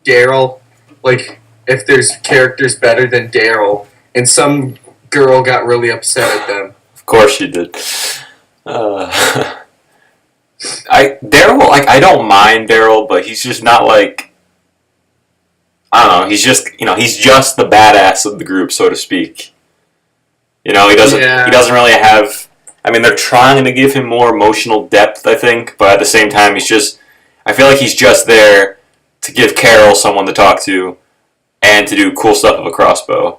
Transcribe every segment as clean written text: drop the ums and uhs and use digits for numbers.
Daryl, like, if there's characters better than Daryl, and some girl got really upset at them. Of course she did. Daryl, like, I don't mind Daryl, but he's just not like, I don't know, he's just the badass of the group, so to speak. He doesn't really have, I mean, they're trying to give him more emotional depth, I think, but at the same time, I feel like he's just there to give Carol someone to talk to and to do cool stuff with a crossbow.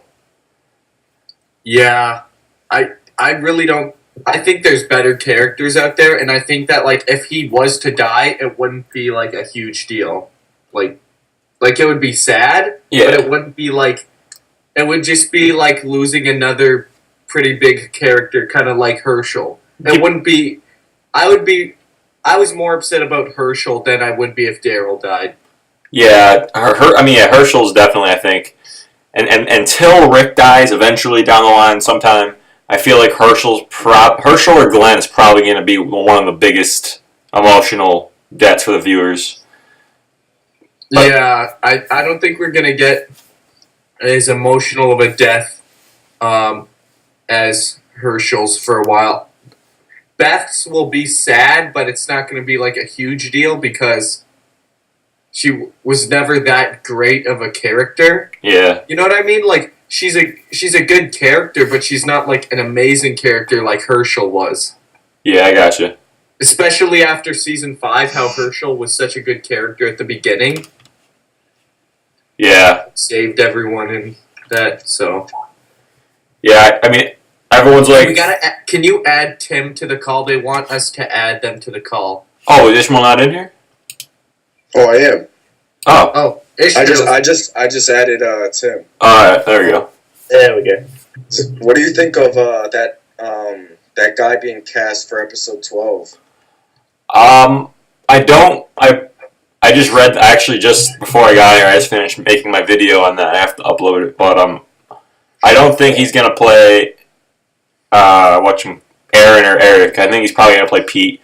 Yeah, I really don't. I think there's better characters out there, and I think that, like, if he was to die, it wouldn't be, like, a huge deal. Like it would be sad, but it wouldn't be, like, it would just be, like, losing another pretty big character, kind of like Herschel. It wouldn't be, I was more upset about Herschel than I would be if Daryl died. Yeah, Herschel's definitely, I think, and until Rick dies eventually down the line sometime, I feel like Herschel or Glenn is probably going to be one of the biggest emotional deaths for the viewers. But, yeah, I don't think we're going to get as emotional of a death as Herschel's for a while. Beth's will be sad, but it's not going to be like a huge deal because she was never that great of a character. Yeah. You know what I mean? Like, she's a good character, but she's not like an amazing character like Herschel was. Yeah, I gotcha. Especially after season 5, how Herschel was such a good character at the beginning. Yeah. Saved everyone in that, so. Yeah, I mean, everyone's like... Can you add Tim to the call? They want us to add them to the call. Oh, is Ishmael not in here? Oh, I am. Oh. I just added Tim. Alright, there we go. There we go. What do you think of that guy being cast for episode 12? I just read, actually, just before I got here, I just finished making my video on that. I have to upload it, but I don't think he's going to play, Aaron or Eric. I think he's probably going to play Pete.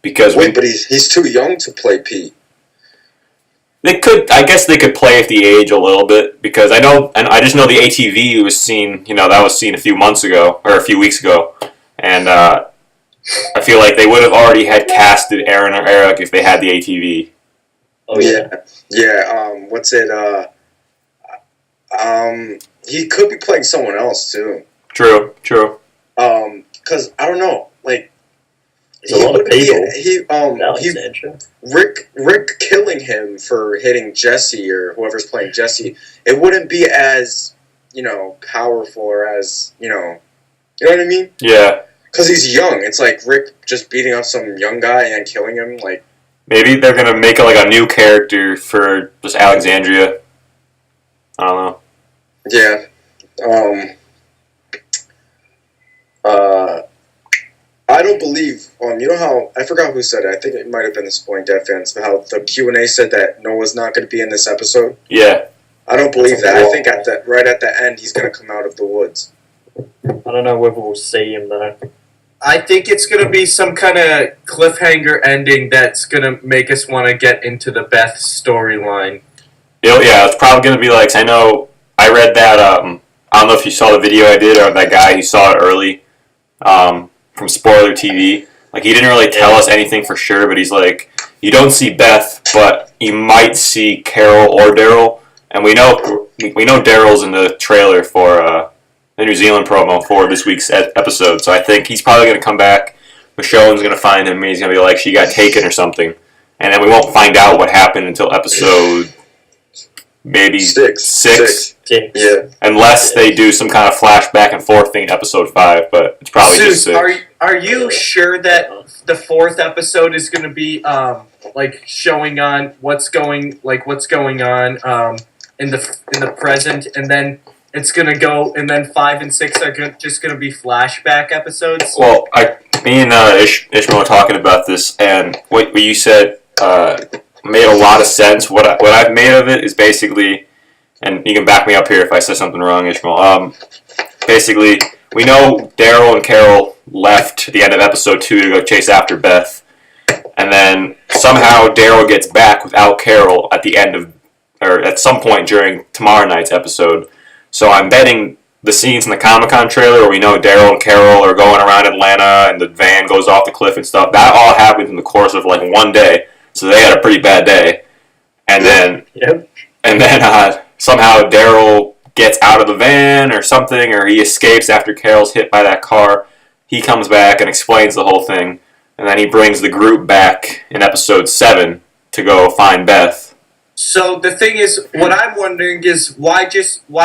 Because but he's too young to play Pete. I guess they could play with the age a little bit, because I just know the ATV was seen, that was seen a few months ago, or a few weeks ago, and I feel like they would have already had casted Aaron or Eric if they had the ATV. Oh yeah. Yeah, he could be playing someone else too. True. Because I don't know, like, there's a lot of people. Rick killing him for hitting Jesse or whoever's playing Jesse, it wouldn't be as, powerful or as, you know what I mean? Yeah. Because he's young. It's like Rick just beating up some young guy and killing him, like. Maybe they're going to make a new character for just Alexandria. I don't know. Yeah. I don't believe, you know how, I forgot who said it, I think it might have been the Spoiling Dead fans, but how the Q&A said that Noah's not going to be in this episode? Yeah. I don't believe that. I think right at the end he's going to come out of the woods. I don't know whether we'll see him though. I think it's going to be some kind of cliffhanger ending that's going to make us want to get into the Beth storyline. Yeah, it's probably going to be like, 'cause I know, I read that, I don't know if you saw the video I did, or that guy who saw it early, from Spoiler TV. Like, he didn't really tell us anything for sure, but he's like, you don't see Beth, but you might see Carol or Daryl. And we know Daryl's in the trailer for the New Zealand promo for this week's episode. So I think he's probably going to come back. Michonne's going to find him, and he's going to be like, she got taken or something. And then we won't find out what happened until episode maybe six. Yeah. Unless they do some kind of flashback and forth thing in episode 5, but it's probably just 6. Are you sure that the 4th episode is going to be showing on what's going on in the present, and then it's going to go, and then 5 and 6 are just going to be flashback episodes? Well, me and Ishmael were talking about this, and what you said made a lot of sense. What I've made of it is basically, and you can back me up here if I say something wrong, Ishmael. Basically, we know Daryl and Carol left at the end of episode 2 to go chase after Beth, and then somehow Daryl gets back without Carol at the end of or at some point during tomorrow night's episode. So I'm betting the scenes in the Comic-Con trailer where we know Daryl and Carol are going around Atlanta and the van goes off the cliff and stuff, that all happened in the course of like one day. So they had a pretty bad day. And then somehow Daryl gets out of the van or something, or he escapes after Carol's hit by that car. He comes back and explains the whole thing. And then he brings the group back in episode 7 to go find Beth. So the thing is, what I'm wondering is why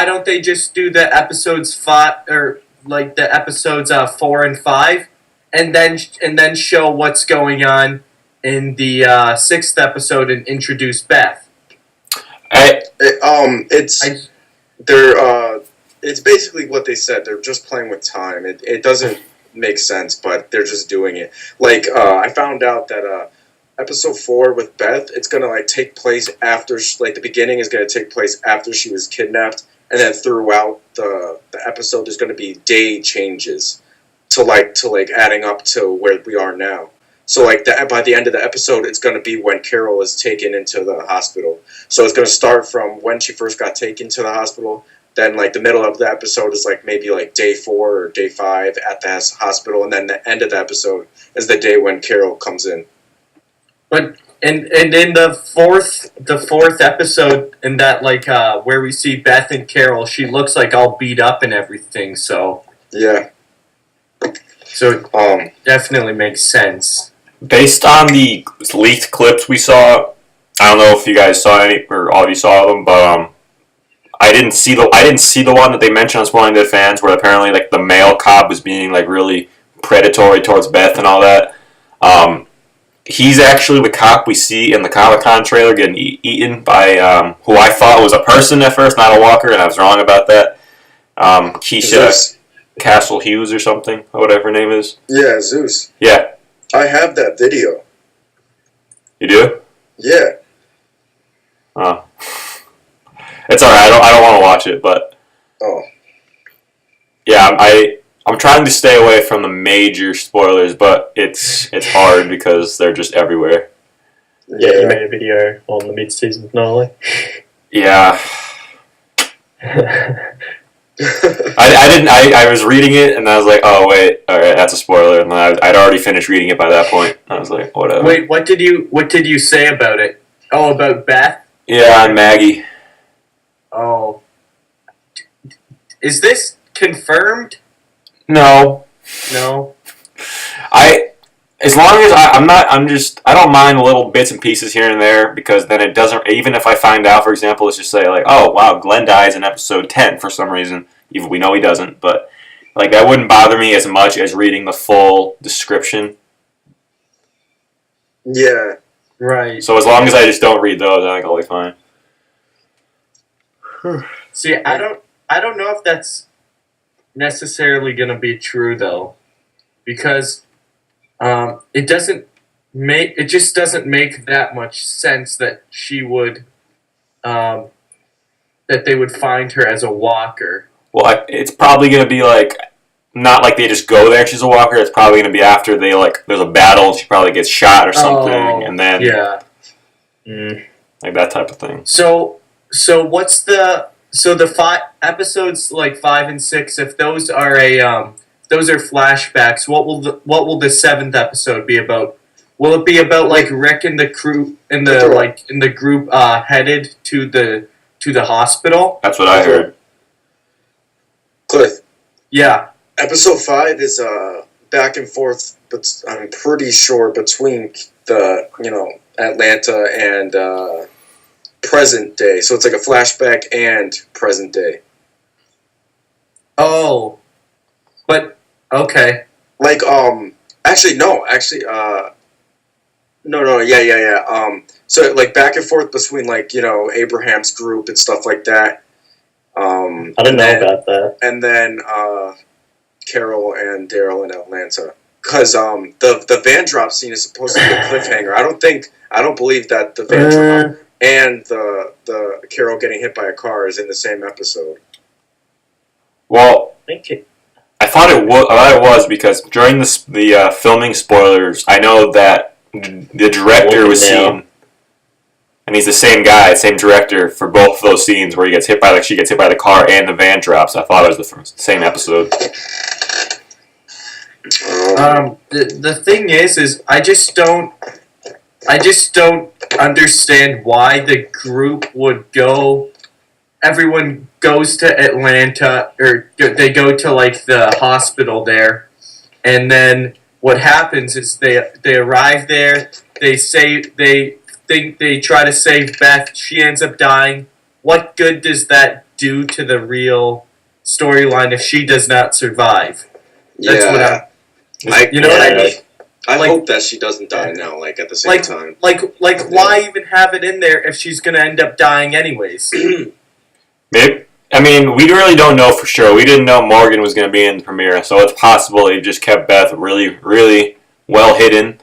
don't they just do the episodes 4 and 5, and then show what's going on in the 6th episode and introduce Beth? It's basically what they said. They're just playing with time. It doesn't make sense, but they're just doing it. Like I found out that episode 4 with Beth, it's gonna like take place after the beginning is gonna take place after she was kidnapped, and then throughout the episode there's gonna be day changes to adding up to where we are now. So by the end of the episode, it's gonna be when Carol is taken into the hospital. So it's gonna start from when she first got taken to the hospital. Then the middle of the episode is maybe day 4 or day 5 at the hospital, and then the end of the episode is the day when Carol comes in. But and in the fourth episode, in that where we see Beth and Carol, she looks all beat up and everything. So yeah, so definitely makes sense. Based on the leaked clips we saw, I don't know if you guys saw any or all of you saw them, but I didn't see the one that they mentioned on Spoiling Dead Fans, where apparently the male cop was being really predatory towards Beth and all that. He's actually the cop we see in the Comic-Con trailer getting eaten by who I thought was a person at first, not a walker, and I was wrong about that. Keisha Castle Hughes or something, or whatever her name is. Yeah, Zeus. Yeah. I have that video. You do? Yeah. Oh. It's alright, I don't want to watch it, but... Oh. Yeah, I'm trying to stay away from the major spoilers, but it's hard because they're just everywhere. Yeah, you made a video on the mid-season finale. Yeah. I was reading it, and I was like, oh, wait, alright, that's a spoiler. And then I'd already finished reading it by that point. I was like, whatever. Wait, what did you say about it? Oh, about Beth? Yeah, and Maggie. Oh. Is this confirmed? No. As long as I don't mind little bits and pieces here and there, because then it doesn't, even if I find out, for example, let's just say oh wow, Glenn dies in episode 10 for some reason, even we know he doesn't, but that wouldn't bother me as much as reading the full description. Yeah. Right. So as long as I just don't read those, I think I'll be fine. See, I don't know if that's necessarily going to be true though, because it just doesn't make that much sense that she would that they would find her as a walker. Well, it's probably going to be not they just go there, she's a walker. It's probably going to be after they there's a battle, she probably gets shot or something, and then that type of thing. So what's the 5 episodes 5 and 6? If those are those are flashbacks, what will the 7th episode be about? Will it be about Rick and the crew in the group headed to the hospital? That's what I heard. Cliff. Yeah. Episode 5 is back and forth, but I'm pretty sure between the Atlanta and present day. So it's a flashback and present day. Oh. But okay. Actually no. So back and forth between Abraham's group and stuff like that. I didn't know about that. And then Carol and Daryl in Atlanta, because the van drop scene is supposed to be a cliffhanger. I don't believe that the van drop and the Carol getting hit by a car is in the same episode. Well, I thought it was because during the filming spoilers, I know that the director was seen. and he's the same guy, same director for both of those scenes where she gets hit by the car and the van drops. I thought it was the same episode. The thing is I just don't understand why the group would go. Everyone goes to Atlanta, or they go to like the hospital there, and then what happens is they arrive there. They think they try to save Beth. She ends up dying. What good does that do to the real storyline if she does not survive? That's what you know what I mean? I hope that she doesn't die now, like, at the same time. Why even have it in there if she's going to end up dying anyways? Maybe. I mean, we really don't know for sure. We didn't know Morgan was going to be in the premiere, so it's possible they just kept Beth really, really well hidden,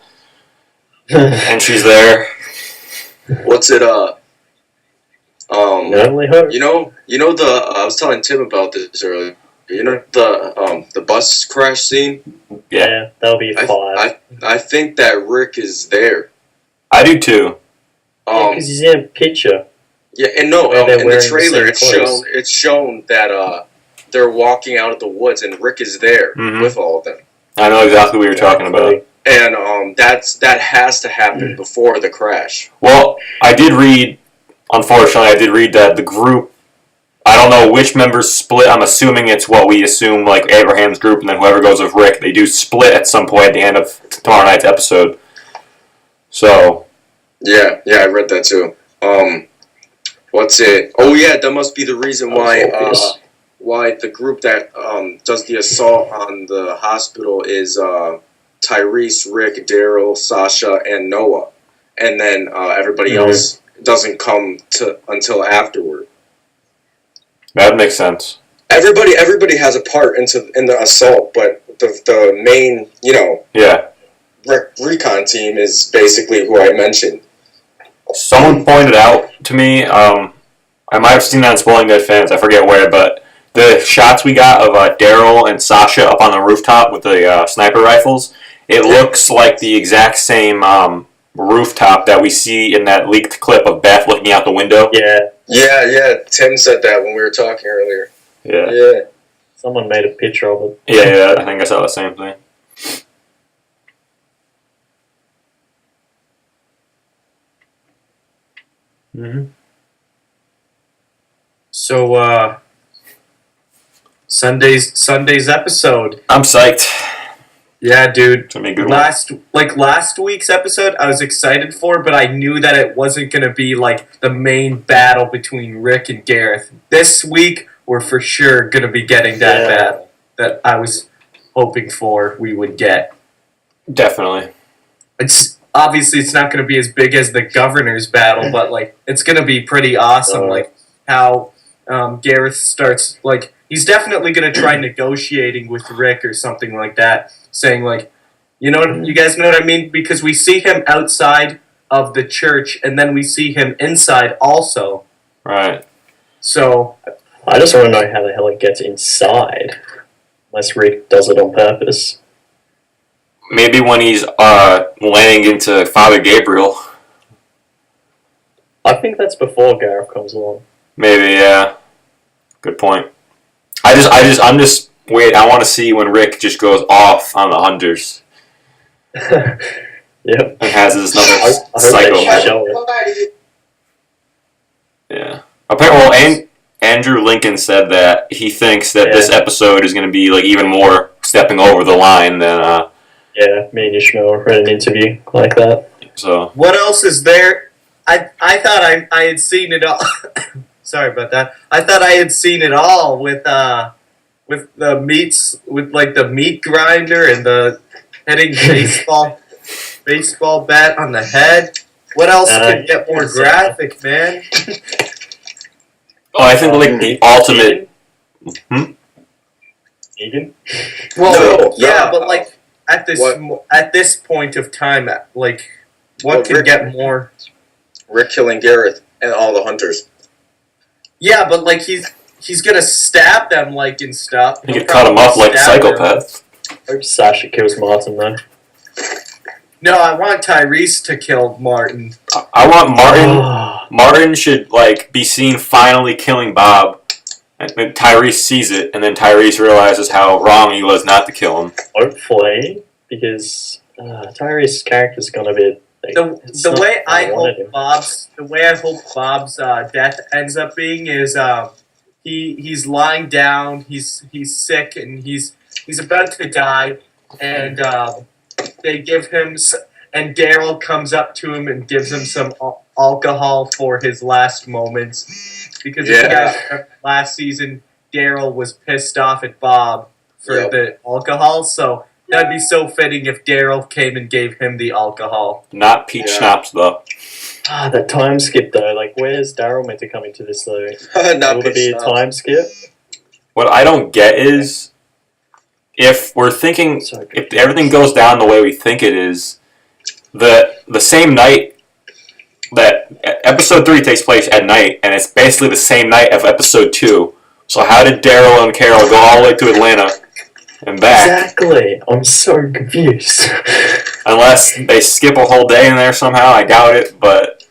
and she's there. What's it, Not only her. you know, I was telling Tim about this earlier. You know the bus crash scene? Yeah, that'll be 5. I think that Rick is there. I do too. Because he's in a picture. Yeah, and no, in the trailer clothes. it's shown that they're walking out of the woods and Rick is there with all of them. I know exactly what you're talking about. And that has to happen before the crash. Well, unfortunately, I did read that the group, I don't know which members split. I'm assuming it's what we assume, like Abraham's group, and then whoever goes with Rick, they do split at some point at the end of tomorrow night's episode. So. Yeah, I read that too. What's it? Oh yeah, that must be the reason why the group that does the assault on the hospital is Tyrese, Rick, Daryl, Sasha, and Noah, and then everybody else doesn't come until afterward. That makes sense. Everybody has a part in the assault, but the main recon team is basically who I mentioned. Someone pointed out to me, I might have seen that on Spoiling Dead Fans, I forget where, but the shots we got of Daryl and Sasha up on the rooftop with the sniper rifles, it looks like the exact same rooftop that we see in that leaked clip of Beth looking out the window. Yeah. Tim said that when we were talking earlier. Yeah. Someone made a picture of it. Yeah, I think I saw the same thing. So, Sunday's episode. I'm psyched. Yeah, dude. It's gonna be a good last week's episode, I was excited for, but I knew that it wasn't gonna be like the main battle between Rick and Gareth. This week, we're for sure gonna be getting that battle that I was hoping for. We would get. Definitely. It's obviously it's not gonna be as big as the governor's battle, but like it's gonna be pretty awesome. Like how Gareth starts like. He's definitely going to try negotiating with Rick or something like that, saying like, you guys know what I mean? Because we see him outside of the church, and then we see him inside also. Right. So I just want to know how the hell it gets inside, unless Rick does it on purpose. Maybe when he's laying into Father Gabriel. I think that's before Gareth comes along. Maybe, yeah. Good point. I'm just wait. I want to see when Rick just goes off on the hunters. Yep. And has this another cycle. Yeah. Apparently, Andrew Lincoln said that he thinks that this episode is going to be like even more stepping over the line than. Yeah, me and Ishmael read an interview like that. So. What else is there? I thought I had seen it all. Sorry about that. I thought I had seen it all with the meats, with like the meat grinder and the hitting baseball bat on the head. What else could get more graphic, man? I think like the ultimate. Negan? Well, but like at this point of time, like what could get more? Rick killing Gareth and all the hunters. Yeah, but like he's gonna stab them like and stuff. He could cut him up like a psychopath. I hope Sasha kills Martin though. No, I want Tyrese to kill Martin. I want Martin. Martin should be seen finally killing Bob, and then Tyrese sees it, and then Tyrese realizes how wrong he was not to kill him. Hopefully, because Tyrese's character is gonna be the way I hope Bob's death ends up being is he's lying down, he's sick, and he's about to die, and they give him, and Daryl comes up to him and gives him some alcohol for his last moments. Because if you guys remember last season, Daryl was pissed off at Bob for the alcohol, so that'd be so fitting if Daryl came and gave him the alcohol. Not peach schnapps, though. That time skip, though. Where's Daryl meant to come into this, though? Not Will there be a time skip? What I don't get is, if we're thinking, if everything goes down the way we think it is, the same night that episode 3 takes place at night, and it's basically the same night of episode 2. So how did Daryl and Carol go all the way to Atlanta and back? Exactly. I'm so confused. Unless they skip a whole day in there somehow, I doubt it, but...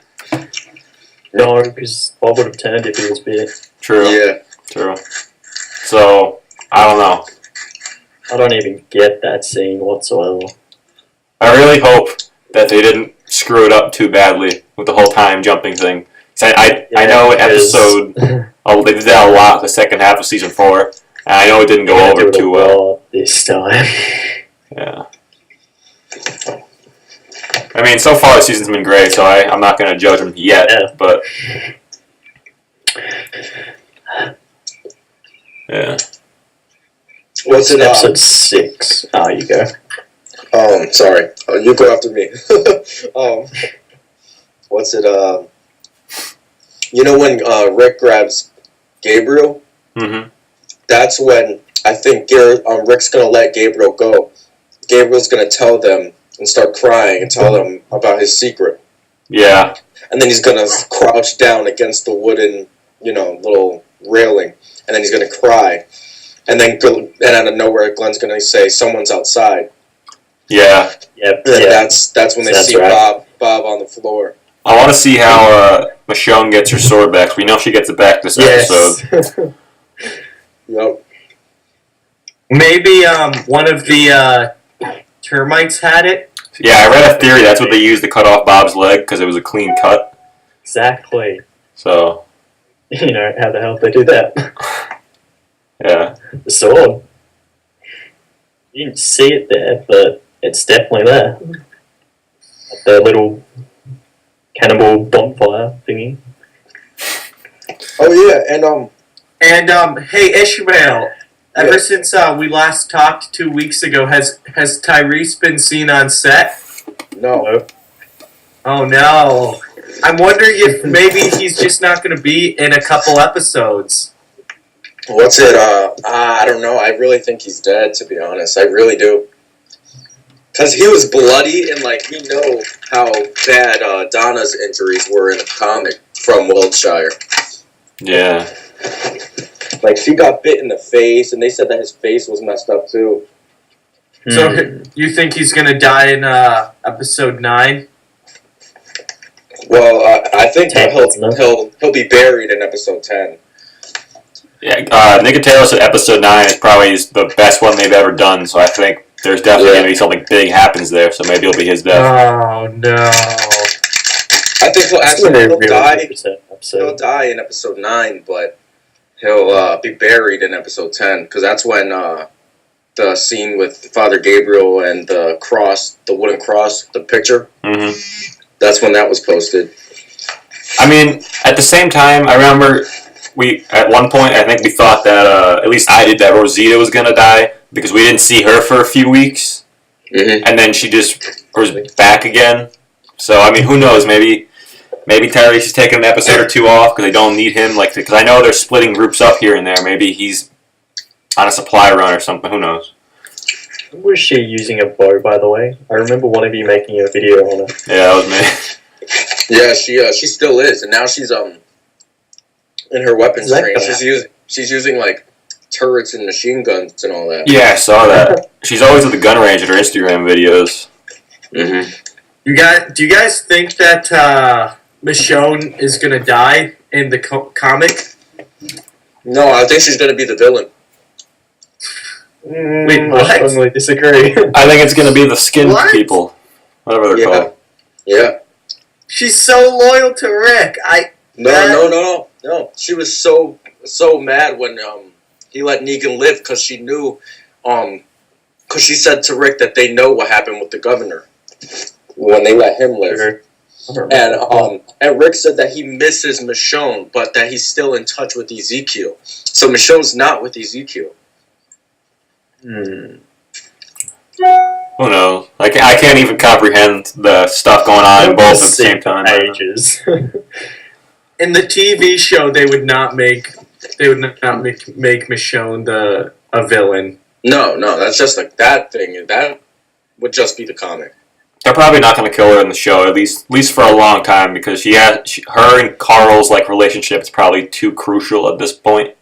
No, because Bob would have turned if he was bit. True. Yeah. True. So, I don't know. I don't even get that scene whatsoever. I really hope that they didn't screw it up too badly with the whole time jumping thing. I know in episode... they did that a lot the second half of season 4, and I know it didn't go over too well. This time. Yeah. I mean, so far the season's been great, so I'm not going to judge them yet, but... Yeah. What's it? Episode 6. Oh, you go. Sorry. You go after me. What's it? You know when Rick grabs Gabriel? Mm-hmm. That's when I think Rick's gonna let Gabriel go. Gabriel's gonna tell them and start crying and tell them about his secret. Yeah. And then he's gonna crouch down against the wooden, little railing, and then he's gonna cry. And then out of nowhere, Glenn's gonna say, "Someone's outside." Yeah. Yep. And that's when they see Bob on the floor. I want to see how Michonne gets her sword back. We know she gets it back this episode. Yep. Maybe one of the termites had it. Yeah, I read a theory that's what they used to cut off Bob's leg because it was a clean cut. Exactly. So. How the hell did they do that? Yeah. The sword. You didn't see it there, but it's definitely there. The little cannibal bonfire thingy. Oh yeah, and hey Ishmael, ever since we last talked 2 weeks ago, has Tyrese been seen on set? No. Oh no! I'm wondering if maybe he's just not going to be in a couple episodes. What's it? I don't know. I really think he's dead, to be honest. I really do. Because he was bloody, and we know how bad Donna's injuries were in the comic from Wiltshire. Yeah. She got bit in the face, and they said that his face was messed up too. So you think he's gonna die in episode 9? Well, I think he'll be buried in episode 10. Yeah, Nicotero said episode 9 is probably the best one they've ever done, so I think there's definitely going to be something big happens there, so maybe it'll be his death. Oh, no. I think he'll die. He'll die in episode 9, but he'll be buried in episode 10, because that's when the scene with Father Gabriel and the wooden cross, the picture, that's when that was posted. I mean, at the same time, I remember at one point, I think we thought that, at least I did, that Rosita was going to die, because we didn't see her for a few weeks, and then she just was back again. So, I mean, who knows? Maybe Tyrese is taking an episode or 2 off because they don't need him. Because I know they're splitting groups up here and there. Maybe he's on a supply run or something. Who knows? Was she using a bow, by the way? I remember one of you making a video on it. Yeah, that was me. Yeah, she still is, and now she's in her weapons training. She's using turrets and machine guns and all that. Yeah, I saw that. She's always at the gun range in her Instagram videos. Mm-hmm. Do you guys think that Michonne is gonna die in the comic? No, I think she's gonna be the villain. Wait, what? I strongly disagree. I think it's going to be the skin What? people, whatever they're called. Yeah. She's so loyal to Rick. No. She was so mad when he let Negan live because she knew, because she said to Rick that they know what happened with the governor when they let him live. And Rick said that he misses Michonne, but that he's still in touch with Ezekiel. So Michonne's not with Ezekiel. Who knows? Like, I can't even comprehend the stuff going on in both at the same time. Ages. In the TV show, they would not make Michonne a villain. No, that's just like that thing. That would just be the comic. They're probably not going to kill her in the show, at least for a long time, because her and Carl's like relationship is probably too crucial at this point.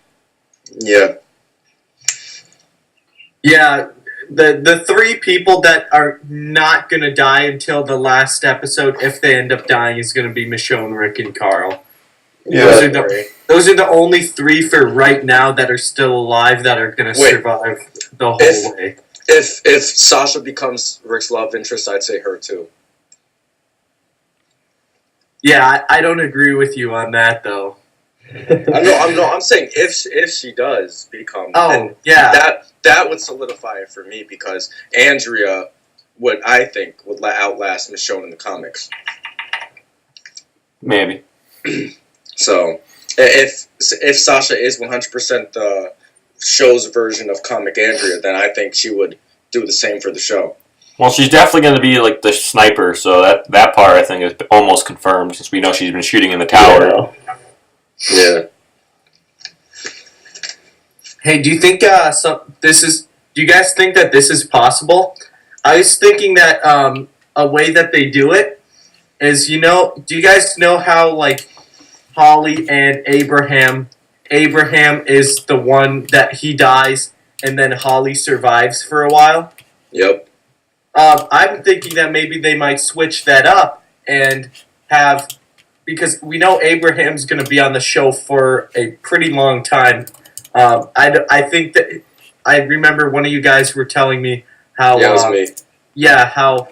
Yeah. Yeah, the three people that are not going to die until the last episode, if they end up dying, is going to be Michonne, Rick, and Carl. Yeah. Those are the only three for right now that are still alive that are going to survive the whole way. If Sasha becomes Rick's love interest, I'd say her too. Yeah, I don't agree with you on that though. I'm saying if she does become. Oh yeah. That would solidify it for me because Andrea would outlast Michonne in the comics. Maybe. So if Sasha is 100% the show's version of comic Andrea, then I think she would do the same for the show. Well, she's definitely going to be like the sniper, so that part I think is almost confirmed since we know she's been shooting in the tower. Yeah. Hey, do you think do you guys think that this is possible? I was thinking that a way that they do it is, do you guys know how like Holly and Abraham is the one that he dies and then Holly survives for a while? Yep. I'm thinking that maybe they might switch that up and have, because we know Abraham's going to be on the show for a pretty long time. I think that I remember one of you guys were telling me how it was me. Yeah, how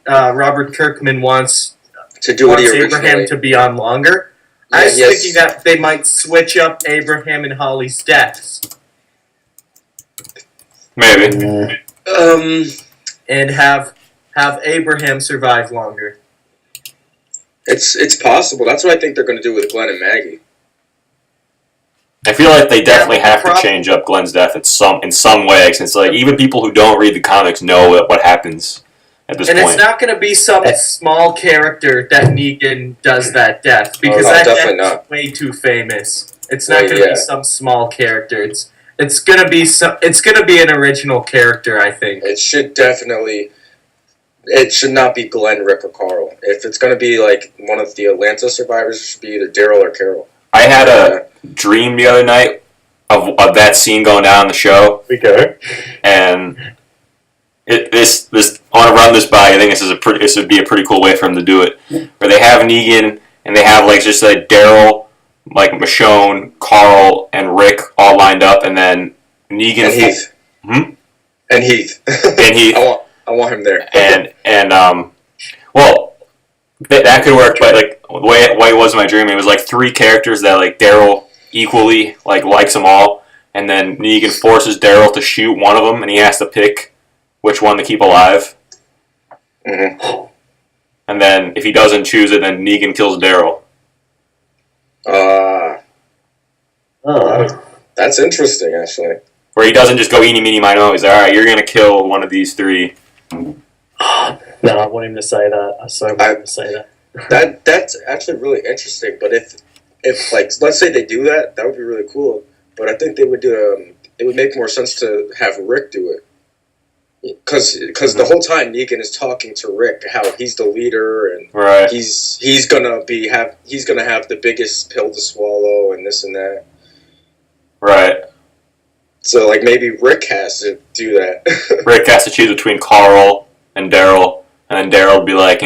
Robert Kirkman wants Abraham to be on longer. I was thinking that they might switch up Abraham and Holly's deaths. Maybe. And have Abraham survive longer. It's possible. That's what I think they're going to do with Glenn and Maggie. I feel like they definitely have to change up Glenn's death in some way, since like even people who don't read the comics know what happens at this point. And it's not going to be some small character that Negan does that death, because that death is way too famous. It's not going to be some small character. It's going to be an original character, I think. It should definitely. It should not be Glenn, Rick, or Carl. If it's going to be like one of the Atlanta survivors, it should be either Daryl or Carol. I had a dream the other night of that scene going down in the show. And this I want to run this by. I think this would be a pretty cool way for him to do it. Where they have Negan and they have like just like Daryl, like Michonne, Carl, and Rick all lined up, and then Negan and Heath. And Heath. And Heath. I want him there. Well, that could work, but like the way it was in my dream, it was like three characters that like Daryl equally likes them all, and then Negan forces Daryl to shoot one of them, and he has to pick which one to keep alive. Mm-hmm. And then if he doesn't choose it, then Negan kills Daryl. That's interesting, actually. Where he doesn't just go eeny, meeny, miny, mo. He's like, all right, you're gonna kill one of these three. No, I want him to say that. I so want him to say that. That's actually really interesting. But if like let's say they do that, that would be really cool. But I think they would do. It would make more sense to have Rick do it. Because the whole time Negan is talking to Rick how he's the leader and he's gonna have the biggest pill to swallow and this and that. Right. So like maybe Rick has to do that. Rick has to choose between Carl and Daryl, and then Daryl would be like,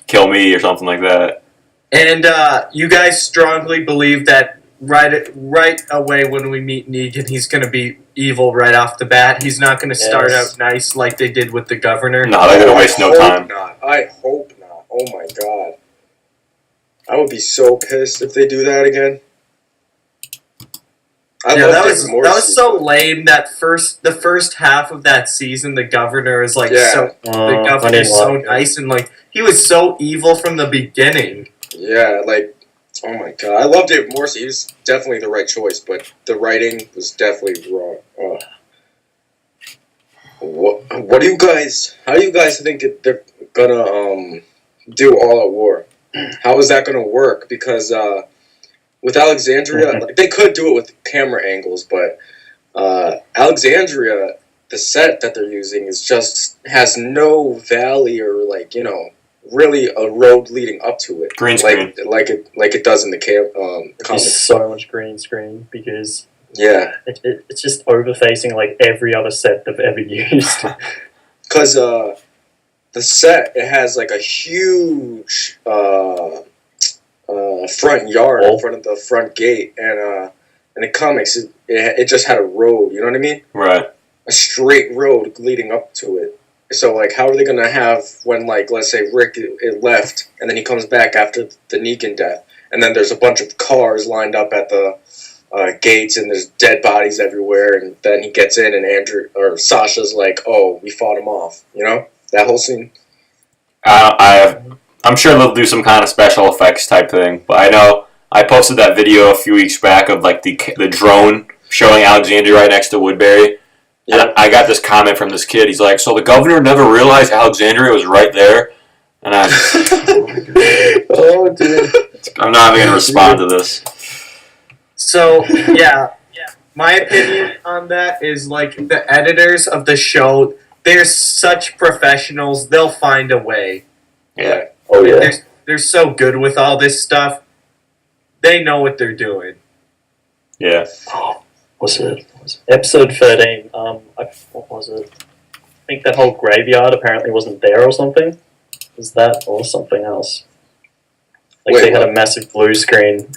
kill me or something like that. And you guys strongly believe that right away when we meet Negan, he's going to be evil right off the bat. He's not going to start out nice like they did with the governor. No, they're going to waste no time. I hope not. Oh my god. I would be so pissed if they do that again. That was so lame. The first half of that season, the governor is like the governor is so nice and like he was so evil from the beginning. Yeah, like oh my god, I loved David Morrissey. He was definitely the right choice, but the writing was definitely wrong. What do you guys? How do you guys think they're gonna do All Out War? How is that gonna work? Because with Alexandria, like, they could do it with camera angles, but Alexandria, the set that they're using has no valley or really a road leading up to it. Green screen, like it does in the comics. There's so much green screen because it's just overfacing like every other set they've ever used. Because the set, it has like a huge front yard in front of the front gate, and in the comics it just had a road. You know what I mean? Right. A straight road leading up to it. So, like, how are they going to have when, like, let's say Rick it left, and then he comes back after the Negan death, and then there's a bunch of cars lined up at the gates, and there's dead bodies everywhere, and then he gets in, and Sasha's like, oh, we fought him off, you know? That whole scene. I'm sure they'll do some kind of special effects type thing, but I know I posted that video a few weeks back of, like, the drone showing Alexandria right next to Woodbury. Yeah. And I got this comment from this kid. He's like, so the governor never realized Alexandria was right there? And I oh, dude. I'm not even going to respond to this. So, yeah. My opinion on that is, like, the editors of the show, they're such professionals. They'll find a way. Yeah. Oh, yeah. They're so good with all this stuff. They know what they're doing. Yeah. What's it? Episode 13. What was it? I think that whole graveyard apparently wasn't there or something. Was that or something else? Like they had a massive blue screen.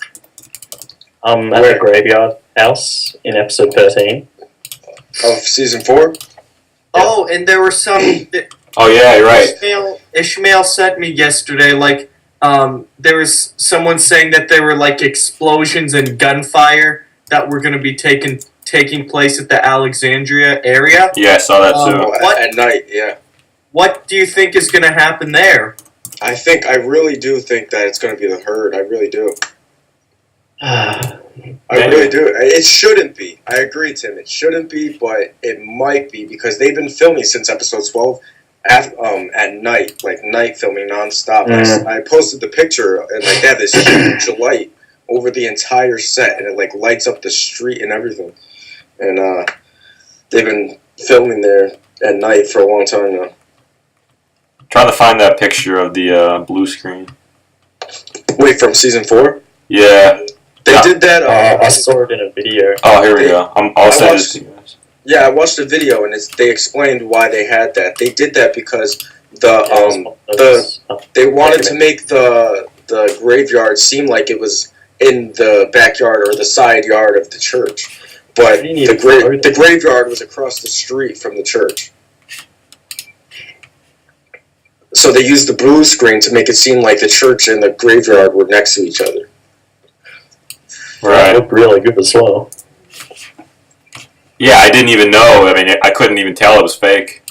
At the graveyard house in episode 13 of season 4. Oh, and there were some. Oh yeah, you're right. Ishmael sent me yesterday. Like, there was someone saying that there were like explosions and gunfire that were going to be taking place at the Alexandria area. Yeah, I saw that too. At night, yeah. What do you think is going to happen there? I really do think that it's going to be the Herd. I really do. I really do. It shouldn't be. I agree, Tim. It shouldn't be, but it might be because they've been filming since episode 12 at night, like night filming nonstop. Mm. I posted the picture, and like they have this huge light over the entire set, and it like lights up the street and everything. And they've been filming there at night for a long time now. Trying to find that picture of the blue screen. Wait, from season 4? Yeah. They did that. I saw it in a video. Oh, here we go. I'll send it to you guys. Yeah, I watched the video, and they explained why they had that. They did that because they wanted to make the graveyard seem like it was in the backyard or the side yard of the church, but the graveyard was across the street from the church. So they used the blue screen to make it seem like the church and the graveyard were next to each other. Right. It looked really good as well. Yeah, I didn't even know. I mean, I couldn't even tell it was fake.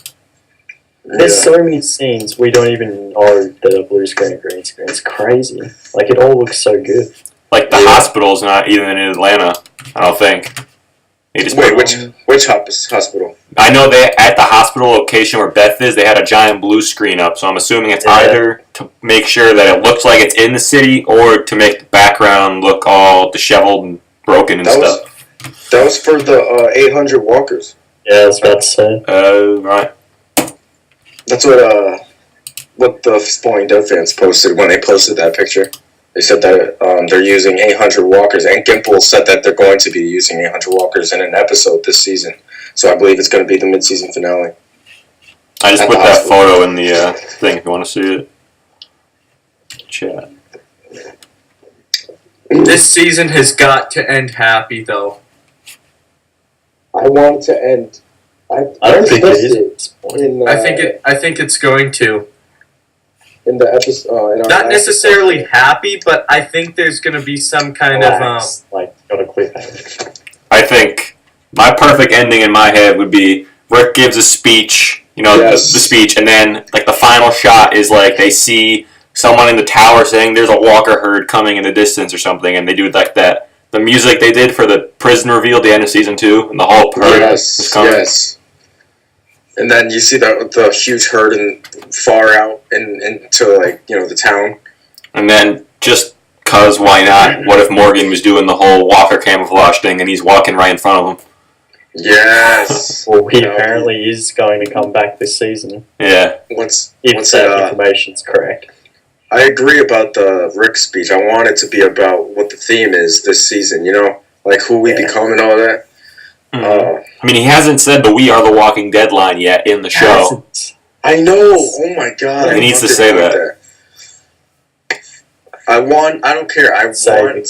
There's so many scenes we don't even know that are blue screen and green screen. It's crazy. Like, it all looks so good. Like, the hospital's not even in Atlanta, I don't think. Wait, which hospital? I know they at the hospital location where Beth is, they had a giant blue screen up, so I'm assuming it's either to make sure that it looks like it's in the city or to make the background look all disheveled and broken and stuff. That was for the 800 walkers. Yeah, I was about to say. Right. That's what the Spoiling Dead fans posted when they posted that picture. They said that they're using 800 walkers, and Gimple said that they're going to be using 800 walkers in an episode this season. So I believe it's going to be the mid-season finale. I just At put the that hospital. photo in the thing if you want to see it. Chat. This season has got to end happy, though. I want to end. I don't think it is. I think it's going to. In the episode. In our Not last necessarily episode. happy, but I think there's going to be some kind Relax, like got a cliffhanger. I think my perfect ending in my head would be Rick gives a speech, Yes. the speech, and then like the final shot is like they see someone in the tower saying there's a walker herd coming in the distance or something, and they do like that. The music they did for the prison reveal at the end of season 2, and the whole herd is coming. Yes. And then you see the huge herd and far out into like the town. And then just cause why not? What if Morgan was doing the whole walker camouflage thing and he's walking right in front of him? Yes. Well, he apparently is going to come back this season. Yeah. Once that information's correct. I agree about the Rick speech. I want it to be about what the theme is this season. Like who we become and all that. Mm-hmm. I mean, he hasn't said the "We Are the Walking Dead" line yet in the show. I know. Oh my god. He needs to say that. I don't care. I want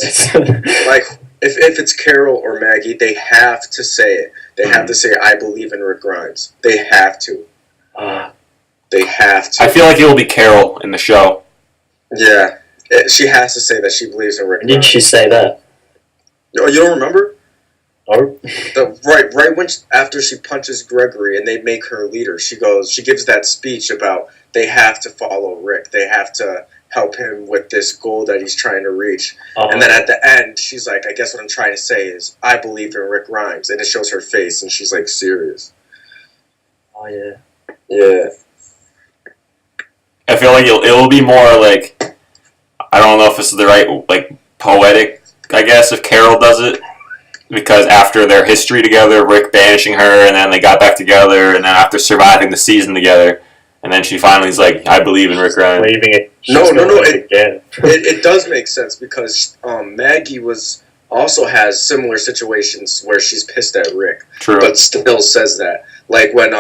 like if it's Carol or Maggie, they have to say it. They have to say, "I believe in Rick Grimes." They have to. They have to. I feel like it will be Carol in the show. Yeah, she has to say that she believes in Rick. Did she say that? Oh, you don't remember? No. Right when after she punches Gregory and they make her leader, she gives that speech about they have to follow Rick. They have to help him with this goal that he's trying to reach. And then at the end, she's like, I guess what I'm trying to say is, I believe in Rick Grimes. And it shows her face, and she's like, serious. Oh, yeah. Yeah. I feel like it'll be more like, I don't know if this is the right, like, poetic, I guess, if Carol does it. Because after their history together, Rick banishing her, and then they got back together, and then after surviving the season together, and then she finally is like, I believe in Rick Grimes. Leaving it. No. It does make sense because Maggie also has similar situations where she's pissed at Rick. True. But still says that. Like when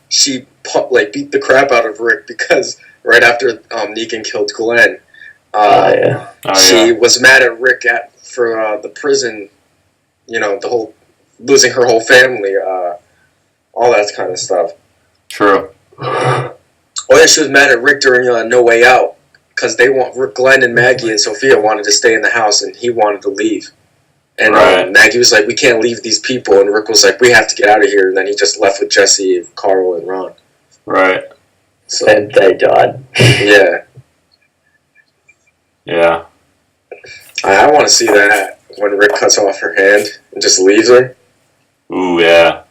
she beat the crap out of Rick because right after Negan killed Glenn, she was mad at Rick for the prison, the whole losing her whole family, all that kind of stuff. True. Oh yeah, she was mad at Rick during No Way Out because Glenn and Maggie and Sophia wanted to stay in the house and he wanted to leave. And Maggie was like, we can't leave these people. And Rick was like, we have to get out of here. And then he just left with Jesse, Carl, and Ron. Right. So, and they died. Yeah. Yeah. I want to see that when Rick cuts off her hand and just leaves her. Ooh, yeah.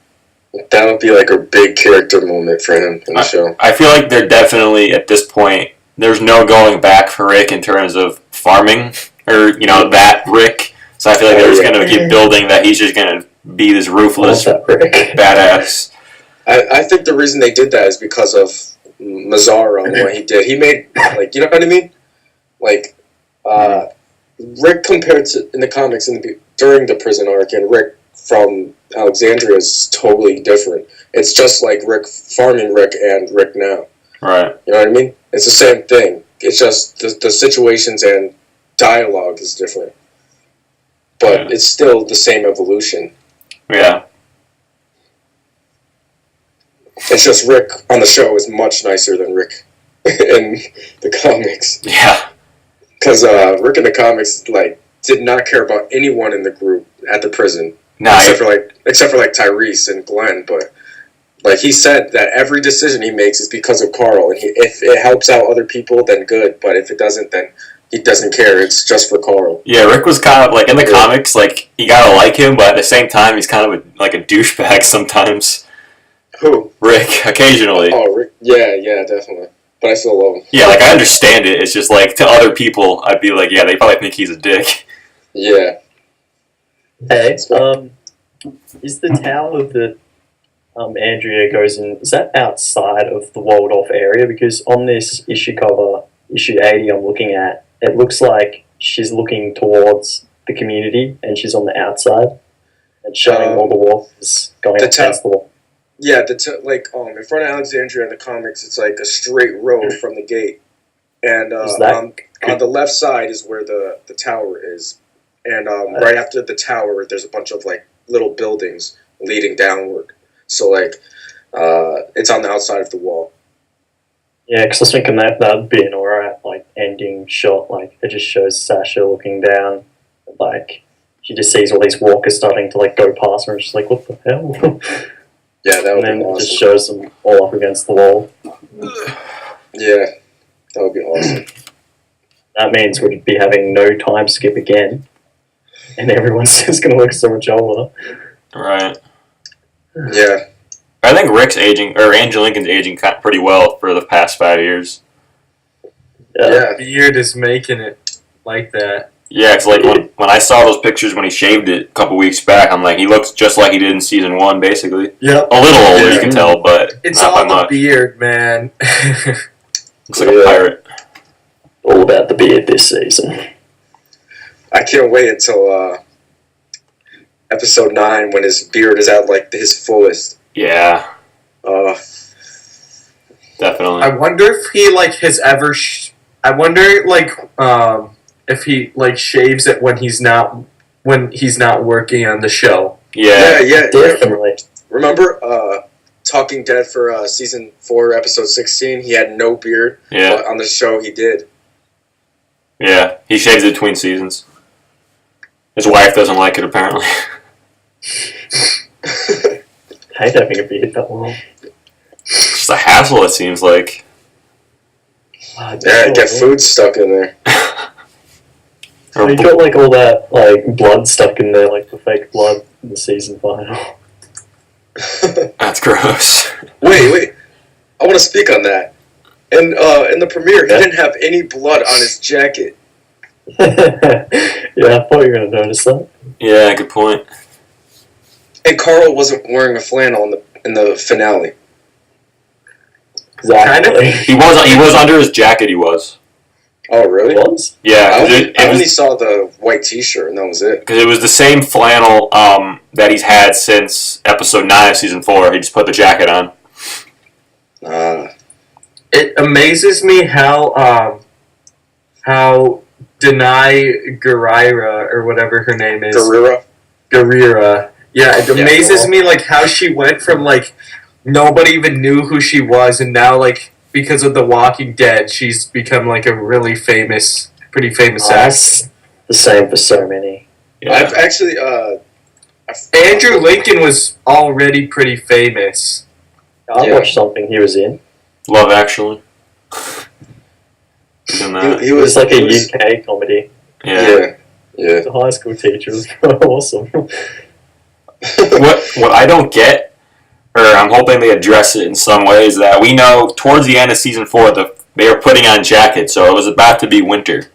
That would be like a big character moment for him in the show. I feel like they're definitely, at this point, there's no going back for Rick in terms of farming, or, that Rick. So I feel like they're just going to keep building that he's just going to be this ruthless badass. I think the reason they did that is because of Mazzaro and what he did. He made, you know what I mean? Rick compared to, in the comics, during the prison arc, and Rick from Alexandria is totally different. It's just like farming Rick and Rick now. Right. You know what I mean? It's the same thing. It's just the situations and dialogue is different. But it's still the same evolution. Yeah. It's just Rick on the show is much nicer than Rick in the comics. Yeah. Because Rick in the comics did not care about anyone in the group at the prison. No, except for Tyrese and Glenn, but he said that every decision he makes is because of Carl, and if it helps out other people, then good. But if it doesn't, then he doesn't care. It's just for Carl. Yeah, Rick was kind of in the comics, you gotta like him, but at the same time, he's kind of a douchebag sometimes. Who? Rick, occasionally. Oh, Rick. Yeah, definitely. But I still love him. Yeah, I understand it. It's just to other people, I'd be like, yeah, they probably think he's a dick. Yeah. Hey, is the tower that Andrea goes in, is that outside of the walled off area? Because on this issue cover, issue 80 I'm looking at, it looks like she's looking towards the community and she's on the outside and showing all the walls going against the wall. Yeah, in front of Alexandria in the comics, it's like a straight road from the gate, and on the left side is where the tower is, and right after the tower, there's a bunch of like little buildings leading downward. So like, it's on the outside of the wall. Yeah, because I was thinking that'd be an alright like ending shot. Like it just shows Sasha looking down, like she just sees all these walkers starting to like go past her, and she's like, "What the hell?" Yeah, that would and then be awesome. it just shows them all up against the wall. Yeah, that would be awesome. That means we'd be having no time skip again, and everyone's just gonna look so much older. Right. Yeah. I think Rick's aging, or Andrew Lincoln's aging pretty well for the past 5 years. Yeah. Beard is making it like that. Yeah, it's like when I saw those pictures when he shaved it a couple weeks back, I'm like, he looks just like he did in season 1, basically. Yep. A little older, Yeah. you can tell, but It's not all by the much. beard, man. Looks like a pirate. All about the beard this season. I can't wait until episode 9 when his beard is at like his fullest. Yeah, Uh, definitely. I wonder if he like has ever. I wonder like if he like shaves it when he's not working on the show. Yeah. yeah. Definitely. Remember Talking Dead for season 4, episode 16? He had no beard. Yeah. But on the show, he did. Yeah. He shaves it between seasons. His wife doesn't like it, apparently. I hate having a beard that long. It's just a hassle, it seems like. Yeah, get food stuck in there. Or You got like all that like blood stuck in there, like the fake blood in the season final. That's gross. Wait. I want to speak on that. In the premiere, he didn't have any blood on his jacket. Yeah, I thought you were gonna notice that. Yeah, good point. And Carl wasn't wearing a flannel in the finale. Exactly. He was under his jacket, he was. Oh, really? Was? Yeah, I because only saw the white T-shirt, and that was it. it was the same flannel that he's had since episode 9 of season 4. He just put the jacket on. It amazes me how Denai Guerrera or whatever her name is. Guerrera. Yeah, it amazes me like how she went from like nobody even knew who she was, and now like because of The Walking Dead, she's become like a really pretty famous actress. The same for so many. Yeah. I've actually Andrew Lincoln was already pretty famous. I watched something he was in. Love Actually. He's in that. he It was like a was- UK comedy. Yeah. Yeah. The high school teacher was awesome. What I don't get, or I'm hoping they address it in some way, is that we know towards the end of season 4 they were putting on jackets, so it was about to be winter.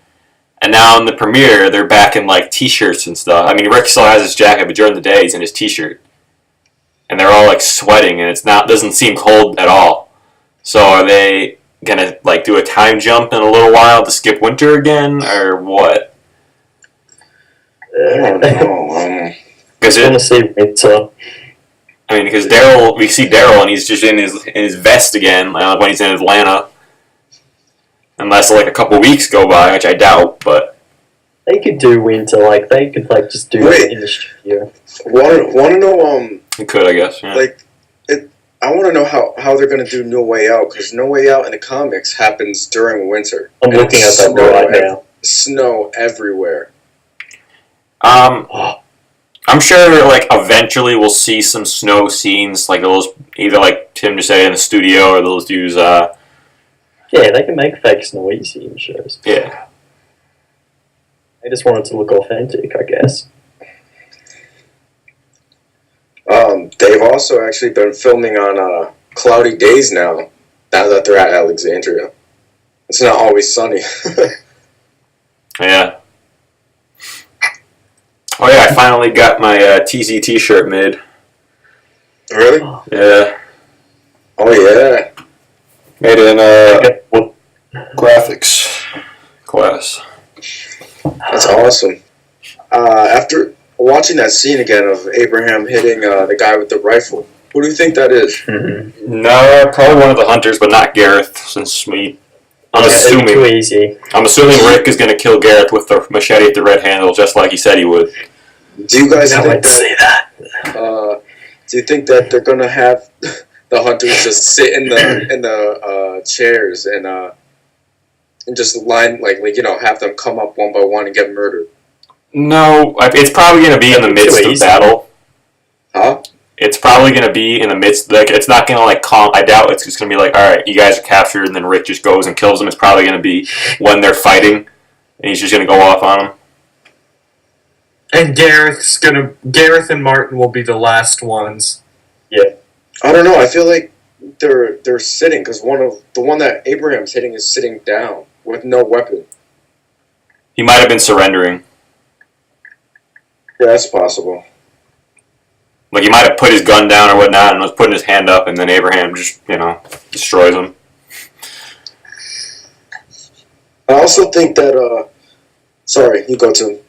And now in the premiere, they're back in like t-shirts and stuff. I mean, Rick still has his jacket, but during the day he's in his t-shirt. And they're all like sweating, and doesn't seem cold at all. So are they gonna like do a time jump in a little while to skip winter again, or what? I don't know. Because I want to see winter. I mean, because Daryl, we see Daryl, and he's just in his vest again when he's in Atlanta. Unless like a couple weeks go by, which I doubt, but They could do winter, like they could like just do it in the studio. Want to know he could, I guess. Yeah. I want to know how they're going to do No Way Out, because No Way Out in the comics happens during winter. I'm And looking at it's that right now. Snow everywhere. I'm sure like eventually we'll see some snow scenes, like those either like Tim just said in the studio, or those dudes. Yeah, they can make fake snow easy in shows. Yeah. They just want it to look authentic, I guess. They've also actually been filming on cloudy days now that they're at Alexandria. It's not always sunny. Yeah. Oh yeah, I finally got my TZ T-shirt made. Really? Yeah. Oh, yeah. Made it in Well, graphics class. That's awesome. After watching that scene again of Abraham hitting the guy with the rifle, Who do you think that is? No, probably one of the hunters, but not Gareth, since I'm assuming too easy. I'm assuming Rick is going to kill Gareth with the machete at the red handle, just like he said he would. Do you guys I think would say that. Do you think that they're gonna have the hunters just sit in the chairs and just line like have them come up one by one and get murdered? No, it's probably going to be in the midst of battle. Huh? It's probably going to be in the midst. Like, it's not going to like calm. I doubt it's just going to be like, all right, you guys are captured, and then Rick just goes and kills them. It's probably going to be when they're fighting, and he's just going to go off on them. And Gareth and Martin will be the last ones. Yeah. I don't know. I feel like they're sitting because the one that Abraham's hitting is sitting down with no weapon. He might have been surrendering. Yeah, that's possible. Like, he might have put his gun down or whatnot and was putting his hand up, and then Abraham just, destroys him. I also think that, sorry, you go to.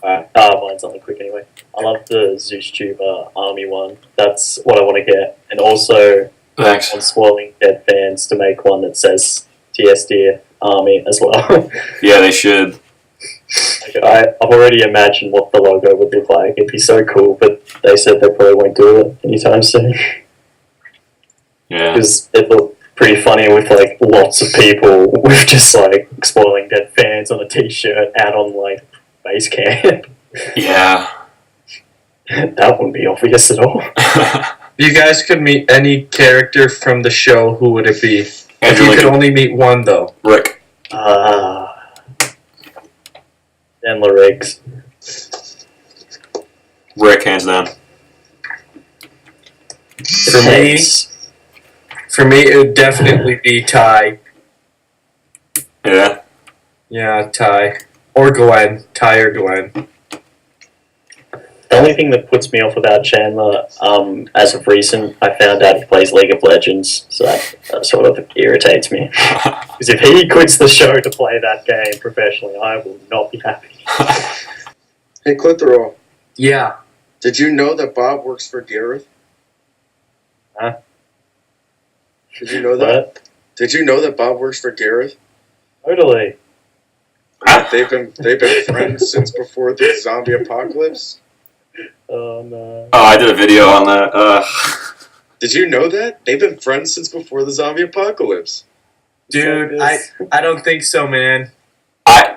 Mine's only quick anyway. I love the Zeus Tuber Army one. That's what I want to get. And also, Thanks. I'm spoiling Dead fans to make one that says TSD Army as well. Yeah, they should. I've already imagined what the logo would look like. It'd be so cool, but they said they probably won't do it anytime soon. Yeah. Because it looked pretty funny with like lots of people with just like spoiling Dead fans on a t-shirt out on like base camp. Yeah. That wouldn't be obvious at all. If you guys could meet any character from the show, who would it be? If Andrew you Lincoln. could only meet one, though. Rick. And Lariggs. Rick, hands down. For me, it would definitely be Ty. Yeah. Yeah, Ty. Or Glenn. Ty or Glenn. The only thing that puts me off about Chandler, as of recent, I found out he plays League of Legends, so that sort of irritates me. Because if he quits the show to play that game professionally, I will not be happy. Hey, Clitheroe. Yeah. Did you know that Bob works for Gareth? Huh? Did you know that? What? Did you know that Bob works for Gareth? Totally. They've been friends since before the zombie apocalypse. Oh no. Oh, I did a video on that. Did you know that? They've been friends since before the zombie apocalypse. Dude, I don't think so, man.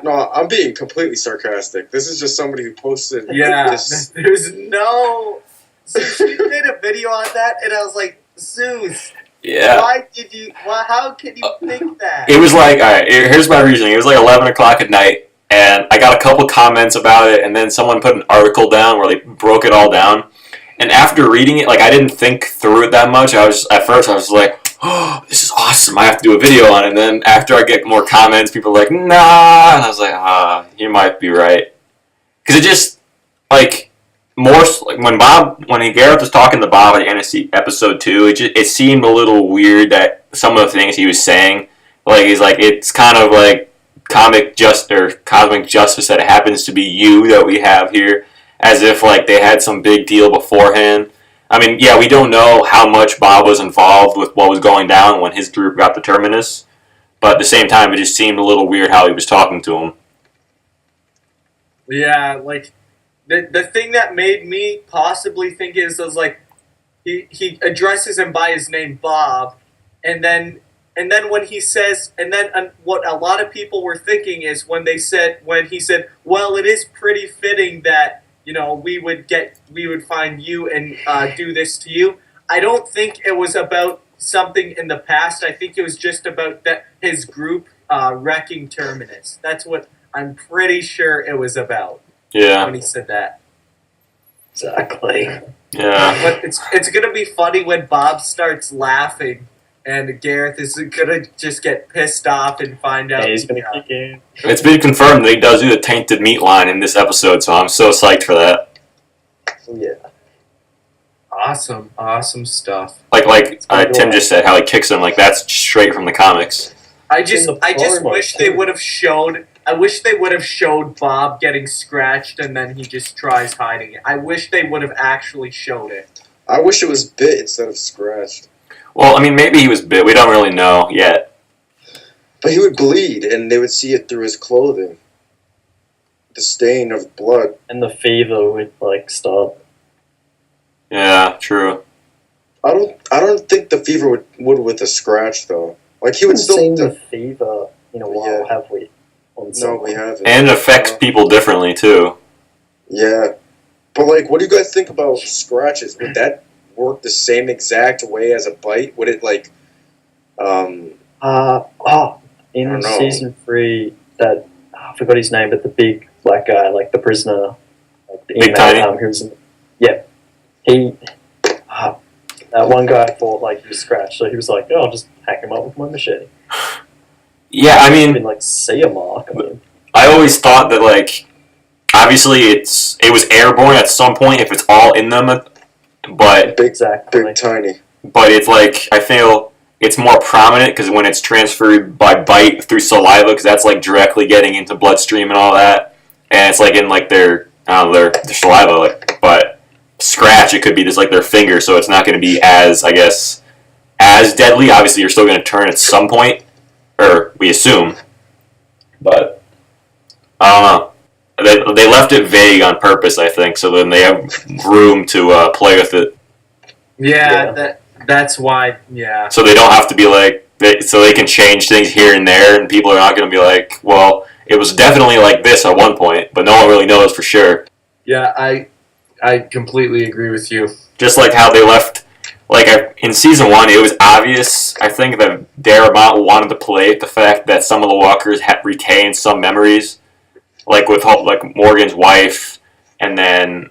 No, I'm being completely sarcastic. This is just somebody who posted. Yeah, this. there's no... Zeus, you made a video on that, and I was like, Zeus, Yeah. how can you think that? It was like, alright, here's my reasoning. It was like 11 o'clock at night, and I got a couple comments about it, and then someone put an article down where they broke it all down. And after reading it, like, I didn't think through it that much. At first I was like, oh, this is awesome, I have to do a video on it. And then after I get more comments, people are like, nah, and I was like, you might be right. Because it just, like, when Gareth was talking to Bob at the end of episode 2, it seemed a little weird that some of the things he was saying, like, he's like, it's kind of like cosmic justice that it happens to be you that we have here, as if like they had some big deal beforehand. I mean, yeah, we don't know how much Bob was involved with what was going down when his group got the Terminus, but at the same time, it just seemed a little weird how he was talking to him. Yeah, like, the thing that made me possibly think is like, he addresses him by his name, Bob, and then when he says, and then what a lot of people were thinking is when he said, well, it is pretty fitting that, we would find you and do this to you. I don't think it was about something in the past. I think it was just about his group wrecking Terminus. That's what I'm pretty sure it was about. Yeah. When he said that. Exactly. Yeah. But it's gonna be funny when Bob starts laughing and Gareth is gonna just get pissed off and find out. Yeah, he's gonna kick in. It's been confirmed that he does do the tainted meat line in this episode, so I'm so psyched for that. Yeah. Awesome stuff. Like Tim just said, how he kicks him, like that's straight from the comics. I just wish they would have showed. I wish they would have showed Bob getting scratched and then he just tries hiding it. I wish they would have actually showed it. I wish it was bit instead of scratched. Well, I mean, maybe he was bit. We don't really know yet. But he would bleed, and they would see it through his clothing. The stain of blood. And the fever would like start. Yeah, true. I don't think the fever would with a scratch though. Like he would still. Seen the fever in a while, Yeah. have we? On No, someone? we haven't. And it affects people differently, too. Yeah, but like, what do you guys think about scratches? Would that work the same exact way as a bite? Would it like? In I don't know. season 3, that I forgot his name, but the big black guy, like the prisoner, like the Big inmate, Tiny? who was in, yeah, he, that one guy thought like he was scratched, so he was like, "Oh, I'll just hack him up with my machete." Yeah, I mean, Didn't like see a mark. I mean, I always thought that, like, obviously it was airborne at some point if it's all in them, but exactly. Big Tiny. it's like, I feel it's more prominent because when it's transferred by bite through saliva, because that's like directly getting into bloodstream and all that, and it's like in like their saliva, like, but scratch, it could be just like their finger, so it's not going to be as, I guess, as deadly. Obviously you're still going to turn at some point, or we assume, but I don't know. They left it vague on purpose, I think, so then they have room to play with it. Yeah, that's why. Yeah. So they don't have to be like, so they can change things here and there, and people are not going to be like, well, it was definitely like this at one point, but no one really knows for sure. Yeah, I completely agree with you. Just like how they left, like in season 1, it was obvious, I think, that Darabont wanted to play with the fact that some of the walkers had retained some memories, like with like Morgan's wife, and then,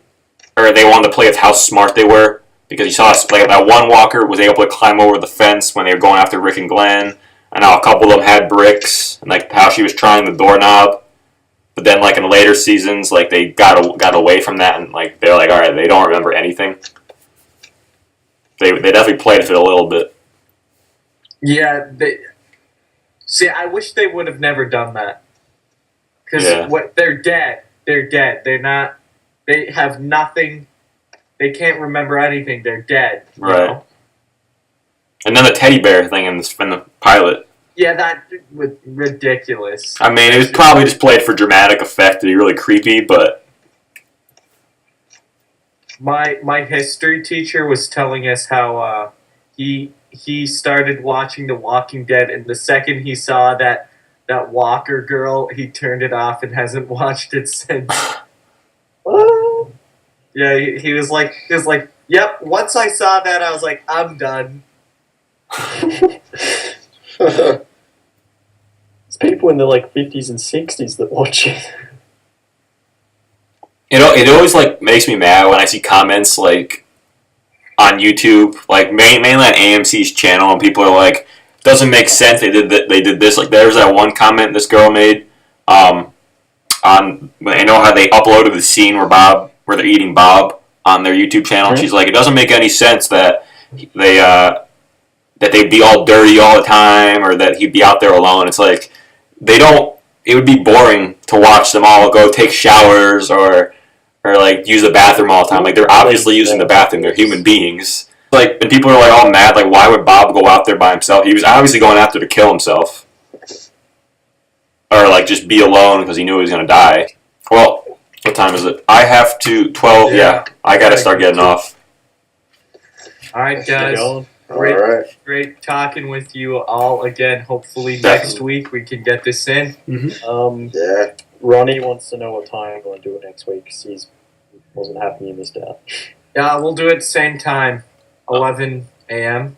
or they wanted to play with how smart they were. Because you saw like that one walker was able to climb over the fence when they were going after Rick and Glenn. I know a couple of them had bricks, and like how she was trying the doorknob. But then like in later seasons, like they got away from that, and like they're like, all right, they don't remember anything. They definitely played with it a little bit. Yeah, I wish they would have never done that. Because they're dead. They're dead. They're not. They have nothing. They can't remember anything. They're dead. Right. Know? And then the teddy bear thing in the pilot. Yeah, that was ridiculous. I mean, it was probably just played for dramatic effect to be really creepy, but my history teacher was telling us how he started watching The Walking Dead, and the second he saw that Walker girl, he turned it off and hasn't watched it since. What? Yeah, he was like, yep. Once I saw that, I was like, I'm done. There's people in their like 50s and 60s that watch it. it always like makes me mad when I see comments like on YouTube, like mainly on AMC's channel, and people are like, doesn't make sense. They did this. Like there's that one comment this girl made on, I know how they uploaded the scene where they're eating Bob on their YouTube channel. Mm-hmm. She's like, it doesn't make any sense that they'd be all dirty all the time, or that he'd be out there alone. It's like it would be boring to watch them all go take showers or like use the bathroom all the time. Like they're obviously using the bathroom. They're human beings. Like, and people are like all mad. Like, why would Bob go out there by himself? He was obviously going after to kill himself, or like just be alone because he knew he was gonna die. Well, what time is it? I have to 12. Yeah, I gotta start getting off. All right, guys. Great talking with you all again. Hopefully next week we can get this in. Mm-hmm. Yeah. Ronnie wants to know what time we're going to do it next week because he wasn't happy he missed out. Yeah, we'll do it same time, 11 a.m.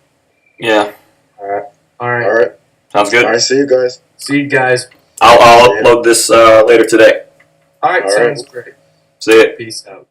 Yeah. All right. Sounds good. All right, see you guys. See you guys. I'll upload this later today. All right, sounds great. See ya. Peace out.